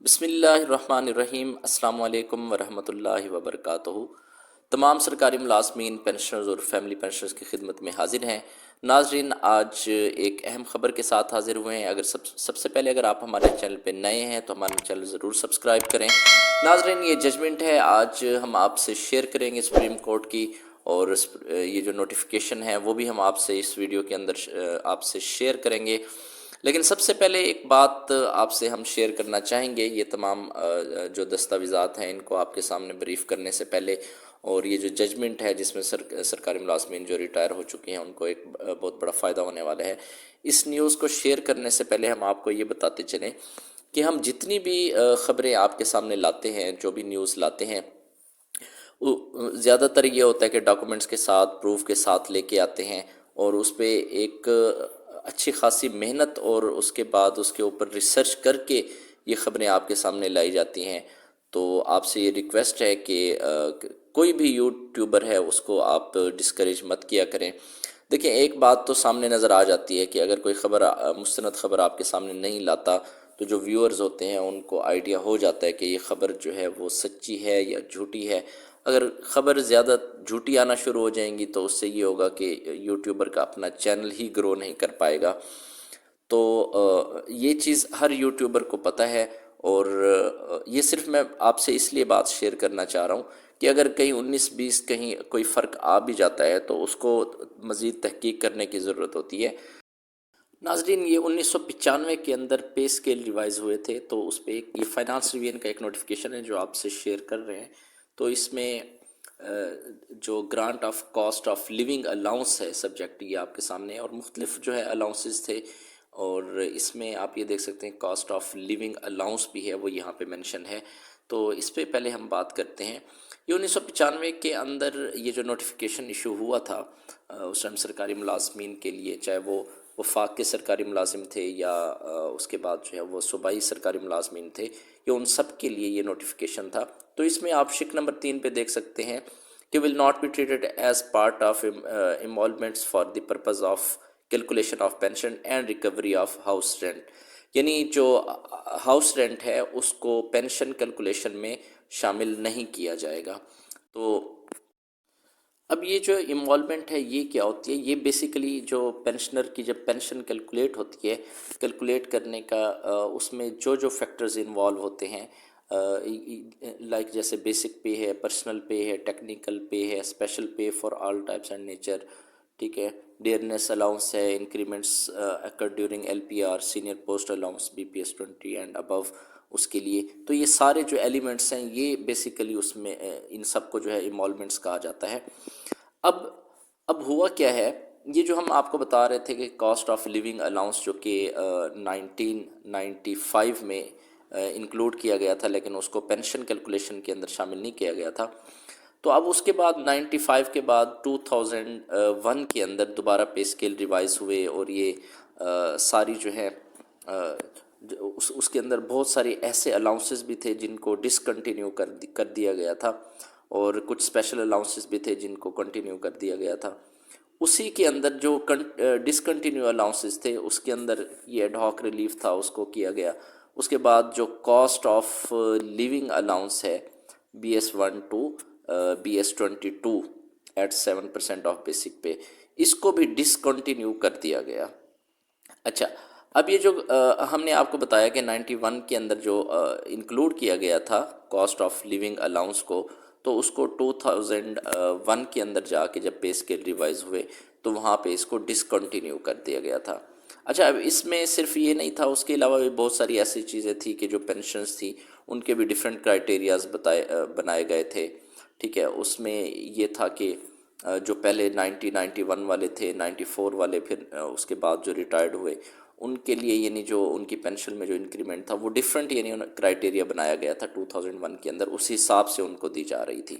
بسم اللہ الرحمن الرحیم۔ السلام علیکم ورحمۃ اللہ وبرکاتہ۔ تمام سرکاری ملازمین، پینشنرز اور فیملی پینشنرز کی خدمت میں حاضر ہیں۔ ناظرین، آج ایک اہم خبر کے ساتھ حاضر ہوئے ہیں۔ سب سے پہلے اگر آپ ہمارے چینل پہ نئے ہیں تو ہمارے چینل ضرور سبسکرائب کریں۔ ناظرین، یہ ججمنٹ ہے، آج ہم آپ سے شیئر کریں گے سپریم کورٹ کی، اور یہ جو نوٹیفیکیشن ہے وہ بھی ہم آپ سے اس ویڈیو کے اندر آپ سے شیئر کریں گے۔ لیکن سب سے پہلے ایک بات آپ سے ہم شیئر کرنا چاہیں گے، یہ تمام جو دستاویزات ہیں ان کو آپ کے سامنے بریف کرنے سے پہلے، اور یہ جو ججمنٹ ہے جس میں سرکاری ملازمین جو ریٹائر ہو چکے ہیں ان کو ایک بہت بڑا فائدہ ہونے والا ہے، اس نیوز کو شیئر کرنے سے پہلے ہم آپ کو یہ بتاتے چلیں کہ ہم جتنی بھی خبریں آپ کے سامنے لاتے ہیں، جو بھی نیوز لاتے ہیں، زیادہ تر یہ ہوتا ہے کہ ڈاکومنٹس کے ساتھ، پروف کے ساتھ لے کے آتے ہیں، اور اس پہ ایک اچھی خاصی محنت اور اس کے بعد اس کے اوپر ریسرچ کر کے یہ خبریں آپ کے سامنے لائی جاتی ہیں۔ تو آپ سے یہ ریکویسٹ ہے کہ کوئی بھی یوٹیوبر ہے اس کو آپ ڈسکریج مت کیا کریں۔ دیکھیں، ایک بات تو سامنے نظر آ جاتی ہے کہ اگر کوئی خبر مستند خبر آپ کے سامنے نہیں لاتا تو جو ویورز ہوتے ہیں ان کو آئیڈیا ہو جاتا ہے کہ یہ خبر جو ہے وہ سچی ہے یا جھوٹی ہے۔ اگر خبر زیادہ جھوٹی آنا شروع ہو جائیں گی تو اس سے یہ ہوگا کہ یوٹیوبر کا اپنا چینل ہی گرو نہیں کر پائے گا۔ تو یہ چیز ہر یوٹیوبر کو پتہ ہے، اور یہ صرف میں آپ سے اس لیے بات شیئر کرنا چاہ رہا ہوں کہ اگر کہیں 19-20 کہیں کوئی فرق آ بھی جاتا ہے تو اس کو مزید تحقیق کرنے کی ضرورت ہوتی ہے۔ ناظرین، یہ 1995 کے اندر پے اسکیل ریوائز ہوئے تھے، تو اس پہ یہ فائنانس ریویژن کا ایک نوٹیفیکیشن ہے جو آپ سے شیئر کر رہے ہیں۔ تو اس میں جو grant of cost of living allowance ہے سبجیکٹ، یہ آپ کے سامنے ہے، اور مختلف جو ہے الاؤنسز تھے، اور اس میں آپ یہ دیکھ سکتے ہیں کاسٹ آف لیونگ الاؤنس بھی ہے، وہ یہاں پہ مینشن ہے۔ تو اس پہ پہلے ہم بات کرتے ہیں۔ یہ 1995 کے اندر یہ جو نوٹیفیکیشن ایشو ہوا تھا اس ٹائم سرکاری ملازمین کے لیے، چاہے وہ وفاق کے سرکاری ملازم تھے یا اس کے بعد جو ہے وہ صوبائی سرکاری ملازمین تھے، یہ ان سب کے لیے یہ نوٹیفیکیشن تھا۔ تو اس میں آپ شق نمبر 3 پہ دیکھ سکتے ہیں کہ will not be treated as part of emoluments for the purpose of calculation of pension and recovery of house rent, یعنی جو ہاؤس رینٹ ہے اس کو پینشن کیلکولیشن میں شامل نہیں کیا جائے گا۔ تو اب یہ جو انوالومنٹ ہے یہ کیا ہوتی ہے؟ یہ بیسیکلی جو پینشنر کی جب پینشن کیلکولیٹ ہوتی ہے، کیلکولیٹ کرنے کا اس میں جو جو فیکٹرز انوالو ہوتے ہیں، لائک جیسے بیسک پے ہے، پرسنل پے ہے، ٹیکنیکل پے ہے، special pay for all types and nature, ٹھیک ہے، ڈیئرنیس الاؤنس ہے، increments accrue during L P R, senior post allowance B P S 20 and above اس کے لیے۔ تو یہ سارے جو ایلیمنٹس ہیں یہ بیسیکلی اس میں ان سب کو جو ہے ایمولمنٹس کہا جاتا ہے۔ اب ہوا کیا ہے، یہ جو ہم آپ کو بتا رہے تھے کہ کاسٹ آف لیونگ الاؤنس جو کہ 1995 میں انکلوڈ کیا گیا تھا، لیکن اس کو پینشن کیلکولیشن کے اندر شامل نہیں کیا گیا تھا۔ تو اب اس کے بعد 95 کے بعد 2001 کے اندر دوبارہ پے اسکیل ریوائز ہوئے، اور یہ ساری جو ہے اس کے اندر بہت سارے ایسے الاؤنسز بھی تھے جن کو ڈسکنٹینیو کر دیا گیا تھا، اور کچھ اسپیشل الاؤنسز بھی تھے جن کو کنٹینیو کر دیا گیا تھا۔ اسی کے اندر جو ڈسکنٹینیو الاؤنسز تھے اس کے اندر یہ ایڈ ہاک ریلیف تھا، اس کو کیا گیا۔ اس کے بعد جو کاسٹ آف لیونگ الاؤنس ہے B S 1 to B S 22 at 7% of basic pay, اس کو بھی ڈسکنٹینیو کر دیا گیا۔ اچھا، اب یہ جو ہم نے آپ کو بتایا کہ 91 کے اندر جو انکلوڈ کیا گیا تھا کاسٹ آف لیونگ الاؤنس کو، تو اس کو 2001 کے اندر جا کے جب پے اسکیل ریوائز ہوئے تو وہاں پہ اس کو ڈسکنٹینیو کر دیا گیا تھا۔ اچھا، اب اس میں صرف یہ نہیں تھا، اس کے علاوہ بھی بہت ساری ایسی چیزیں تھیں کہ جو پینشنز تھیں ان کے بھی ڈیفرنٹ کرائٹیریاز بنائے گئے تھے، ٹھیک ہے۔ اس میں یہ تھا کہ جو پہلے 91 والے تھے، 94 والے، پھر اس کے بعد جو ریٹائرڈ ہوئے ان کے لیے، یعنی جو ان کی پینشن میں جو انکریمنٹ تھا وہ ڈیفرنٹ، یعنی کرائٹیریا بنایا گیا تھا 2001 کے اندر، اسی حساب سے ان کو دی جا رہی تھی۔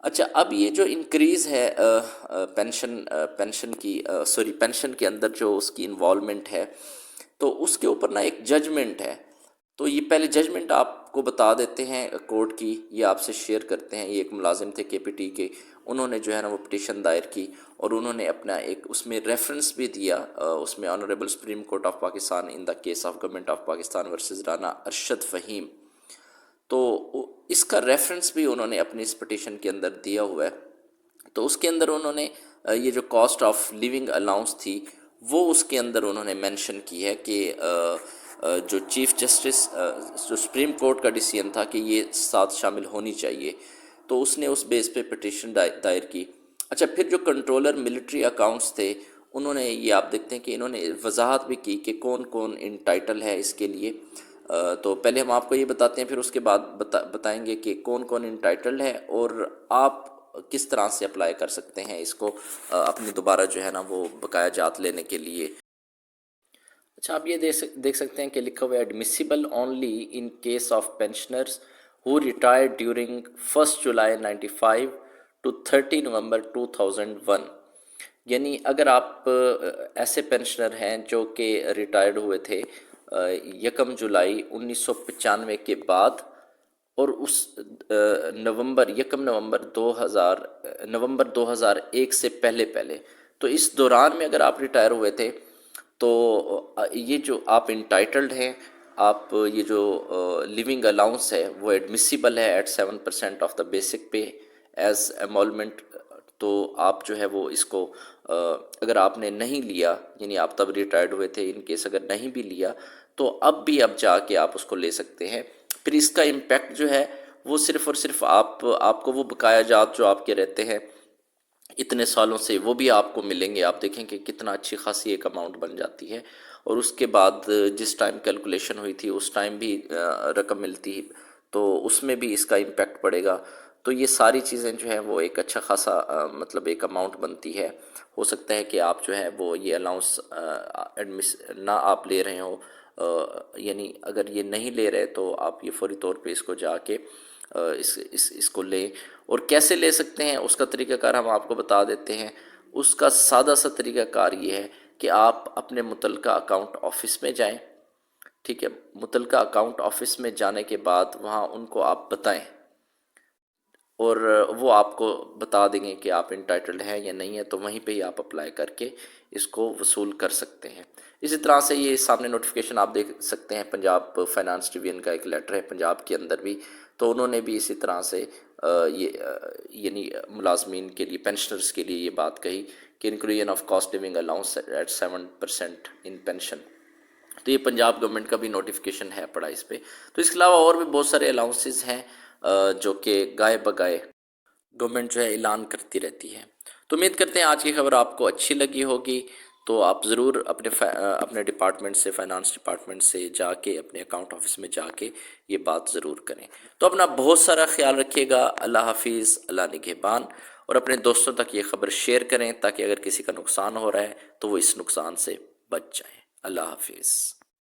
اچھا، اب یہ جو انکریز ہے پینشن کے اندر جو اس کی انوالومنٹ ہے، تو اس کے اوپر ایک ججمنٹ ہے۔ تو یہ پہلے ججمنٹ آپ کو بتا دیتے ہیں کورٹ کی، یہ آپ سے شیئر کرتے ہیں۔ یہ ایک ملازم تھے کے پی ٹی کے، انہوں نے جو ہے نا وہ پٹیشن دائر کی اور انہوں نے اپنا ایک اس میں ریفرنس بھی دیا، اس میں honourable Supreme Court of Pakistan in the case of government of Pakistan versus Rana Arshad Fahim, تو اس کا ریفرنس بھی انہوں نے اپنی اس پٹیشن کے اندر دیا ہوا ہے۔ تو اس کے اندر انہوں نے یہ جو کاسٹ آف لیونگ الاؤنس تھی وہ اس کے اندر انہوں نے مینشن کی ہے کہ جو چیف جسٹس جو سپریم کورٹ کا ڈیسیژن تھا کہ یہ ساتھ شامل ہونی چاہیے، تو اس نے اس بیس پہ پٹیشن دائر کی۔ اچھا، پھر جو کنٹرولر ملٹری اکاؤنٹس تھے انہوں نے یہ آپ دیکھتے ہیں کہ انہوں نے وضاحت بھی کی کہ کون کون انٹائٹل ہے اس کے لیے۔ تو پہلے ہم آپ کو یہ بتاتے ہیں، پھر اس کے بعد بتائیں گے کہ کون کون انٹائٹلڈ ہے اور آپ کس طرح سے اپلائی کر سکتے ہیں اس کو اپنی دوبارہ جو ہے نا وہ بقایا جات لینے کے لیے۔ اچھا، آپ یہ دیکھ سکتے ہیں کہ لکھا ہوا ہے admissible only in case of pensioners who retired during 1 July 95 to 30 November 2001، یعنی اگر آپ ایسے پینشنر ہیں جو کہ ریٹائرڈ ہوئے تھے 1 جولائی 1995 کے بعد اور اس نومبر 2001 سے پہلے، تو اس دوران میں اگر آپ ریٹائر ہوئے تھے تو یہ جو آپ انٹائٹلڈ ہیں، آپ یہ جو لیونگ الاؤنس ہے وہ ایڈمیسیبل ہے at 7% of the basic pay as emolument. تو آپ جو ہے وہ اس کو اگر آپ نے نہیں لیا، یعنی آپ تب ریٹائرڈ ہوئے تھے، ان کیس اگر نہیں بھی لیا تو اب جا کے آپ اس کو لے سکتے ہیں۔ پھر اس کا امپیکٹ جو ہے وہ صرف اور صرف آپ کو وہ بقایا جات جو آپ کے رہتے ہیں اتنے سالوں سے وہ بھی آپ کو ملیں گے۔ آپ دیکھیں کہ کتنا اچھی خاصی ایک اماؤنٹ بن جاتی ہے، اور اس کے بعد جس ٹائم کیلکولیشن ہوئی تھی اس ٹائم بھی رقم ملتی، تو اس میں بھی اس کا امپیکٹ پڑے گا۔ تو یہ ساری چیزیں جو ہیں وہ ایک اچھا خاصا مطلب ایک اماؤنٹ بنتی ہے۔ ہو سکتا ہے کہ آپ جو ہے وہ یہ الاؤنس نہ آپ لے رہے ہوں، یعنی اگر یہ نہیں لے رہے تو آپ یہ فوری طور پہ اس کو جا کے اس کو لیں۔ اور کیسے لے سکتے ہیں اس کا طریقہ کار ہم آپ کو بتا دیتے ہیں۔ اس کا سادہ سا طریقہ کار یہ ہے کہ آپ اپنے متعلقہ اکاؤنٹ آفس میں جائیں، ٹھیک ہے، متعلقہ اکاؤنٹ آفس میں جانے کے بعد وہاں ان کو آپ بتائیں اور وہ آپ کو بتا دیں گے کہ آپ انٹائٹلڈ ہیں یا نہیں ہے، تو وہیں پہ ہی آپ اپلائی کر کے اس کو وصول کر سکتے ہیں۔ اسی طرح سے یہ سامنے نوٹیفیکیشن آپ دیکھ سکتے ہیں، پنجاب فائنانس ڈویژن کا ایک لیٹر ہے پنجاب کے اندر بھی، تو انہوں نے بھی اسی طرح سے یہ یعنی ملازمین کے لیے، پینشنرز کے لیے یہ بات کہی کہ inclusion of cost living allowance at 7% in pension. تو یہ پنجاب گورنمنٹ کا بھی نوٹیفیکیشن ہے پڑا اس پہ۔ تو اس کے علاوہ اور بھی بہت سارے الاؤنسز ہیں جو کہ گائے بگائے گورنمنٹ جو ہے اعلان کرتی رہتی ہے۔ تو امید کرتے ہیں آج کی خبر آپ کو اچھی لگی ہوگی، تو آپ ضرور اپنے ڈپارٹمنٹ سے، فائنانس ڈپارٹمنٹ سے جا کے، اپنے اکاؤنٹ آفس میں جا کے یہ بات ضرور کریں۔ تو اپنا بہت سارا خیال رکھیے گا۔ اللہ حافظ، اللہ نگہبان، اور اپنے دوستوں تک یہ خبر شیئر کریں تاکہ اگر کسی کا نقصان ہو رہا ہے تو وہ اس نقصان سے بچ جائیں۔ اللہ حافظ۔